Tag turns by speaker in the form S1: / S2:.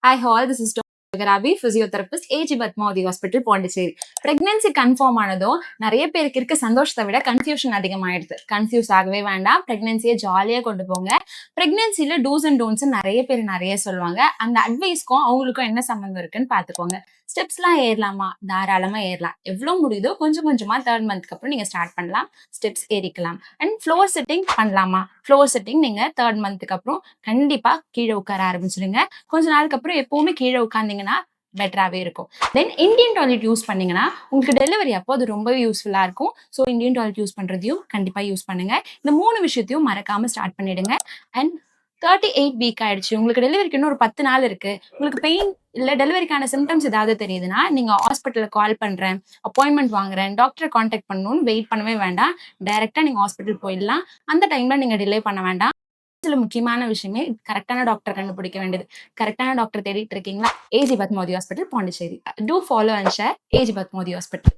S1: Hi all, this is Dr. Garabi, physiotherapist, AG Padmavati Hospital, Pondicherry. Pregnancy confirm ஆனதும் நிறைய பேருக்கு இருக்க சந்தோஷத்தை விட கன்ஃபியூஷன் அதிகமாயிடுது. கன்ஃபியூஸ் ஆகவே வேண்டாம், பிரெக்னன்சியை ஜாலியாக கொண்டு போங்க. பிரெக்னன்சியில் டூஸ் அண்ட் டோன்ஸ் நிறைய பேர் நிறைய சொல்லுவாங்க. அந்த அட்வைஸ்க்கும் அவங்களுக்கும் என்ன சம்மந்தம் இருக்குன்னு பார்த்துக்கோங்க. ஸ்டெப்ஸ்லாம் ஏறலாமா? தாராளமாக ஏறலாம். எவ்வளோ முடியுதோ கொஞ்சம் கொஞ்சமாக 3rd மந்த்க்கு அப்புறம் நீங்கள் ஸ்டார்ட் பண்ணலாம். ஸ்டெப்ஸ் ஏறிக்கலாம். அண்ட் ஃப்ளோர் செட்டிங் பண்ணலாமா? ஃப்ளோர் செட்டிங் நீங்கள் 3rd மந்த்துக்கு அப்புறம் கண்டிப்பாக கீழே உட்கார ஆரம்பிச்சிடுங்க. கொஞ்ச நாளுக்கு அப்புறம் எப்பவுமே கீழே உட்கார்ந்தீங்கன்னா பெட்டராகவே இருக்கும். தென் இந்தியன் டாய்லெட் யூஸ் பண்ணீங்கன்னா உங்களுக்கு டெலிவரி அப்போ அது ரொம்பவே யூஸ்ஃபுல்லாக இருக்கும். ஸோ இந்தியன் டாய்லெட் யூஸ் பண்ணுறதையும் கண்டிப்பாக யூஸ் பண்ணுங்க. இந்த 3 விஷயத்தையும் மறக்காமல் ஸ்டார்ட் பண்ணிடுங்க. அண்ட் 38 வீக் ஆயிடுச்சு, உங்களுக்கு டெலிவரிக்கு இன்னும் ஒரு 10 நாள் இருக்கு, உங்களுக்கு பெயின் இல்லை டெலிவரிக்கான சிம்டம்ஸ் ஏதாவது தெரியுதுன்னா நீங்கள் ஹாஸ்பிட்டலுக்கு கால் பண்ணுறேன், அப்பாயின்மெண்ட் வாங்குறேன், டாக்டரை காண்டாக்ட் பண்ணணும்னு வெயிட் பண்ணவே வேண்டாம். டைரெக்டாக நீங்கள் ஹாஸ்பிட்டல் போயிடலாம். அந்த டைமில் நீங்கள் டிலே பண்ண வேண்டாம். சில முக்கியமான விஷயமே கரெக்டான டாக்டர் கண்டுபிடிக்க வேண்டியது. கரெக்டான டாக்டர் தேடிட்டு இருக்கீங்களா? AG Padmavathi hospital, Pondicherry. Do follow and share AG Padmavathi hospital.